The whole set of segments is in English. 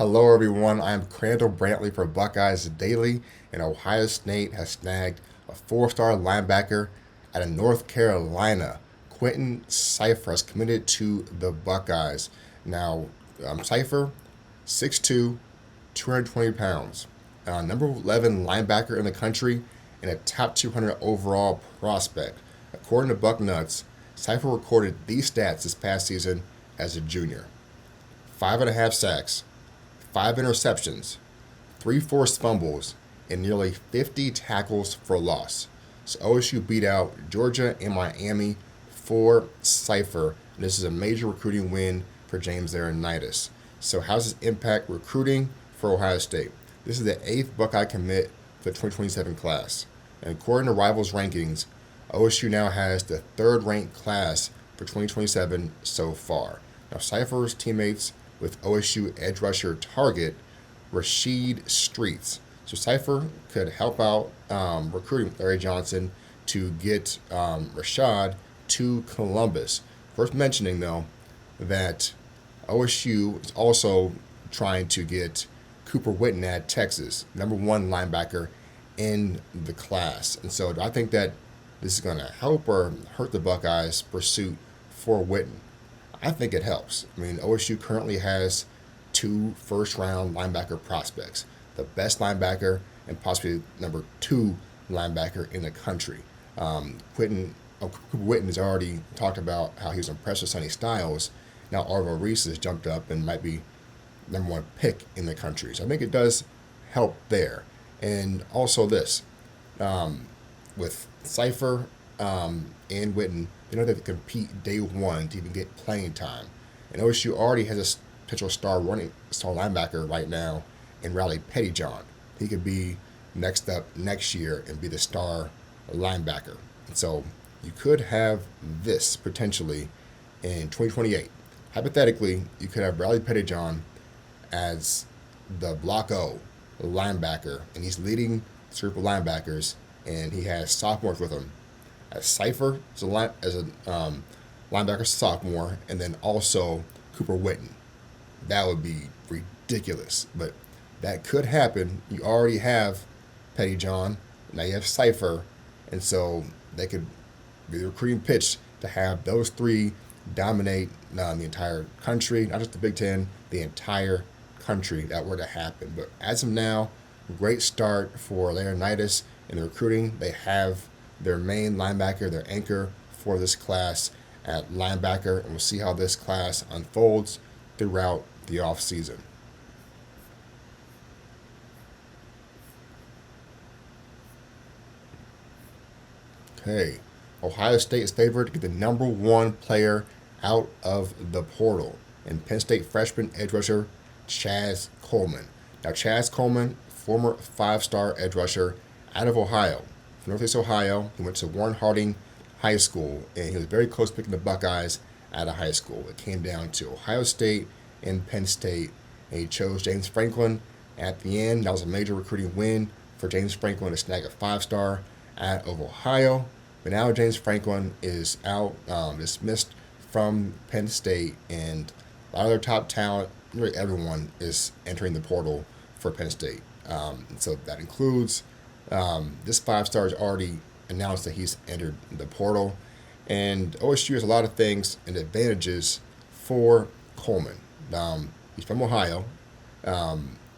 Hello, everyone. I'm Krandall Brantley for Buckeyes Daily, and Ohio State has snagged a four-star linebacker out of North Carolina. Quinton Cipher has committed to the Buckeyes. Now, Cipher, 6'2", 220 pounds, number 11 linebacker in the country, and a top 200 overall prospect. According to Bucknuts, Cipher recorded these stats this past season as a junior: 5.5 sacks, 5 interceptions, 3 forced fumbles, and nearly 50 tackles for loss. So OSU beat out Georgia and Miami for Cipher. And this is a major recruiting win for James Laurinaitis. So how does this impact recruiting for Ohio State? This is the 8th Buckeye commit for the 2027 class. And according to Rivals rankings, OSU now has the 3rd-ranked class for 2027 so far. Now, Cipher's teammates with OSU edge rusher target Rashid Streets. So Cipher could help out recruiting Larry Johnson to get Rashad to Columbus. Worth mentioning, though, that OSU is also trying to get Cooper Witten at Texas, number 1 linebacker in the class. And so I think that this is going to help or hurt the Buckeyes' pursuit for Witten. I think it helps. I mean, OSU currently has 2 first-round linebacker prospects, the best linebacker and possibly number 2 linebacker in the country. Cooper Witten has already talked about how he was impressed with Sonny Styles. Now Arvo Reese has jumped up and might be number 1 pick in the country. So I think it does help there. And also this, with Cipher and Witten, they know they have to compete day 1 to even get playing time. And OSU already has a potential star linebacker right now in Riley Pettyjohn. He could be next up next year and be the star linebacker. And so you could have this potentially in 2028. Hypothetically, you could have Riley Pettyjohn as the Block O linebacker, and he's leading this group of linebackers, and he has sophomores with him. As Cipher as a linebacker sophomore, and then also Cooper Witten. That would be ridiculous, but that could happen. You already have Pettyjohn, now you have Cipher, and so they could be the recruiting pitch to have those 3 dominate the entire country, not just the Big Ten, the entire country. That were to happen. But as of now, great start for Laurinaitis in the recruiting. They have their main linebacker, their anchor for this class at linebacker, and we'll see how this class unfolds throughout the offseason. Okay, Ohio State is favored to get the number 1 player out of the portal, and Penn State freshman edge rusher Chaz Coleman. Now, Chaz Coleman, former 5-star edge rusher out of Ohio, from Northeast Ohio. He went to Warren Harding High School, and he was very close to picking the Buckeyes out of high school. It came down to Ohio State and Penn State, and he chose James Franklin at the end. That was a major recruiting win for James Franklin to snag a 5-star out of Ohio. But now James Franklin is out, dismissed from Penn State, and a lot of their top talent, really everyone, is entering the portal for Penn State. So that includes this 5-star has already announced that he's entered the portal. And OSU has a lot of things and advantages for Coleman. He's from Ohio.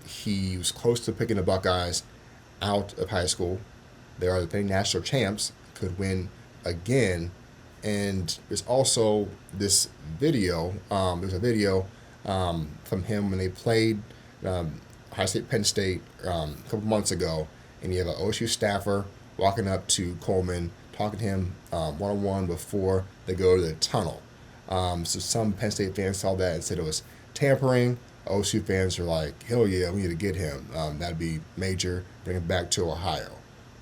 He was close to picking the Buckeyes out of high school. They are the defending national champs, could win again. And there's also this video. There's a video from him when they played Ohio State Penn State a couple months ago, and you have an OSU staffer walking up to Coleman, talking to him one-on-one before they go to the tunnel. So some Penn State fans saw that and said it was tampering. OSU fans are like, hell yeah, we need to get him. That'd be major. Bring him back to Ohio.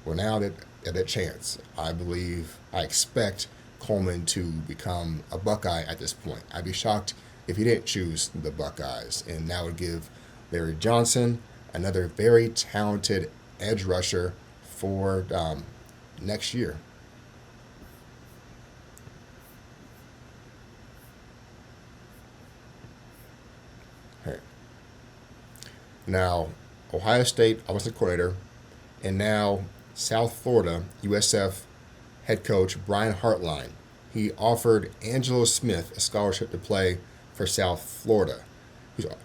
Well, now that at that chance, I expect Coleman to become a Buckeye at this point. I'd be shocked if he didn't choose the Buckeyes, and that would give Larry Johnson another very talented edge rusher for next year. Now, Ohio State offensive coordinator, and now South Florida USF head coach Brian Hartline. He offered Angelo Smith a scholarship to play for South Florida.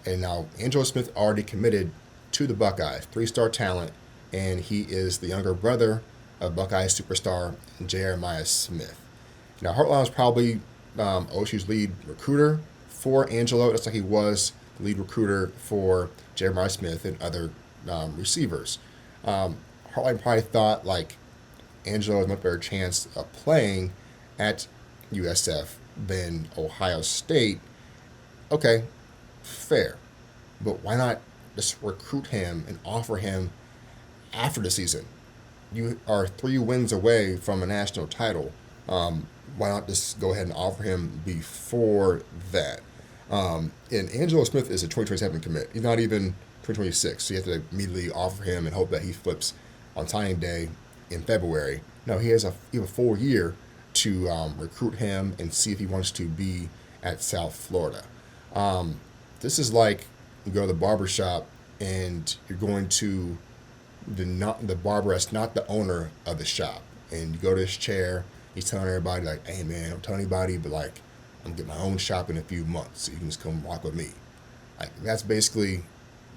And now Angelo Smith already committed to the Buckeyes, three-star talent, and he is the younger brother of Buckeyes superstar Jeremiah Smith. Now Hartline was probably OSU's lead recruiter for Angelo, just like he was the lead recruiter for Jeremiah Smith and other receivers. Hartline probably thought like Angelo has a much better chance of playing at USF than Ohio State. Okay, fair. But why not just recruit him and offer him after the season? You are 3 wins away from a national title. Why not just go ahead and offer him before that? And Angelo Smith is a 2027 commit. He's not even 2026, so you have to immediately offer him and hope that he flips on signing day in February. No, he has a full year to recruit him and see if he wants to be at South Florida. This is like you go to the barber shop and you're going to the barber that's not the owner of the shop, and you go to his chair. He's telling everybody like, "Hey man, don't tell anybody, but like I'm gonna get my own shop in a few months, so you can just come rock with me." Like that's basically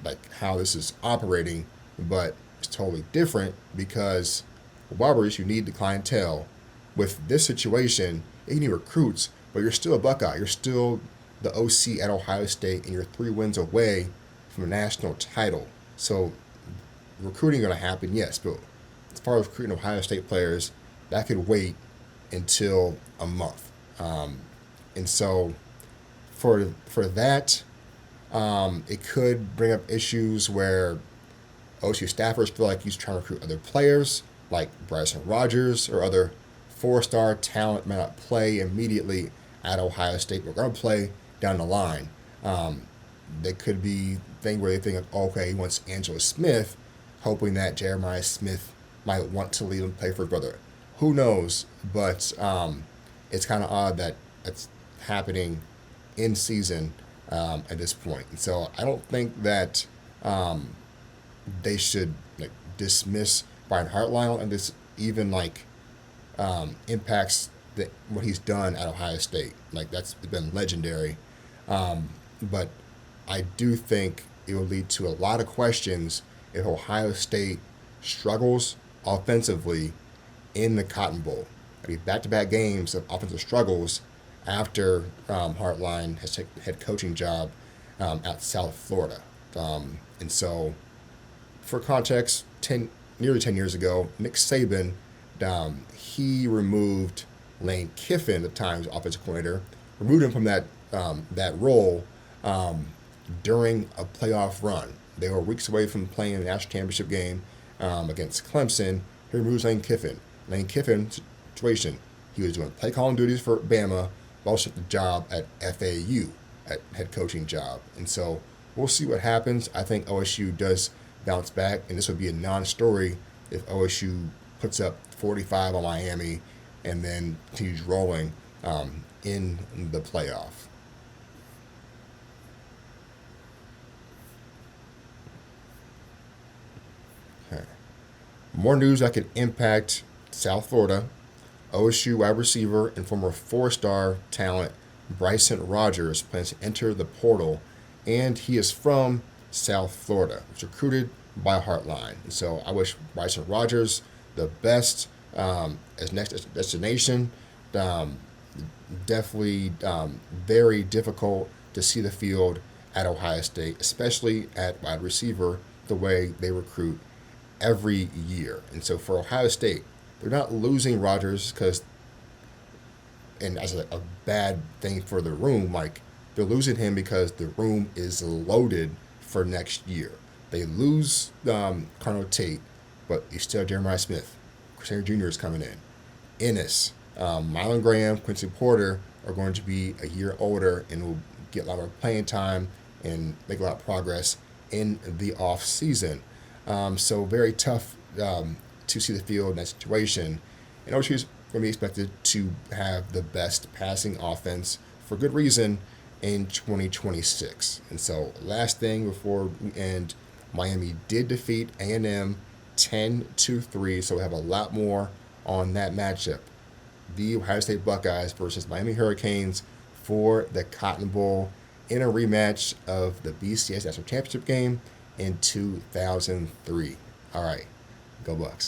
like how this is operating, but it's totally different because for barbers you need the clientele. With this situation, you need recruits, but you're still a Buckeye. You're still the OC at Ohio State, and you're 3 wins away from a national title. So recruiting going to happen, yes, but as far as recruiting Ohio State players, that could wait until a month. And so for that, it could bring up issues where OSU staffers feel like he's trying to recruit other players, like Bryson Rogers or other 4-star talent may not play immediately at Ohio State. We're going to play down the line. There could be a thing where they think, okay, he wants Angelo Smith, hoping that Jeremiah Smith might want to leave and play for his brother. Who knows? But it's kind of odd that it's happening in season at this point. And so I don't think that they should like dismiss Brian Hartline, and this even like impacts what he's done at Ohio State. Like that's been legendary. But I do think it will lead to a lot of questions if Ohio State struggles offensively in the Cotton Bowl. I mean, back-to-back games of offensive struggles after Hartline has taken the head coaching job at South Florida. And so, for context, nearly 10 years ago, Nick Saban, he removed Lane Kiffin, the Times offensive coordinator, removed him from that role during a playoff run. They were weeks away from playing a national championship game against Clemson. He removes Lane Kiffin. Lane Kiffin's situation, he was doing play calling duties for Bama, but also the job at FAU, at head coaching job. And so we'll see what happens. I think OSU does bounce back, and this would be a non-story if OSU puts up 45 on Miami and then continues rolling in the playoff. Okay. More news that could impact South Florida. OSU wide receiver and former 4-star talent Bryson Rogers plans to enter the portal, and he is from South Florida. He was recruited by Hartline. And so I wish Bryson Rogers the best as next destination. Definitely very difficult to see the field at Ohio State, especially at wide receiver, the way they recruit every year. And so for Ohio State, they're not losing Rogers because, and as a bad thing for the room, like they're losing him because the room is loaded for next year. They lose Carnell Tate, but you still have Jeremiah Smith. Chris Henry Jr. is coming in. Ennis, Mylan Graham, Quincy Porter are going to be a year older and will get a lot more playing time and make a lot of progress in the off season. So very tough to see the field in that situation. And OSU is going to be expected to have the best passing offense for good reason in 2026. And so last thing before we end Miami did defeat A&M 10-3, so we have a lot more on that matchup. The Ohio State Buckeyes versus Miami Hurricanes for the Cotton Bowl in a rematch of the BCS National Championship game in 2003. All right, go Bucks.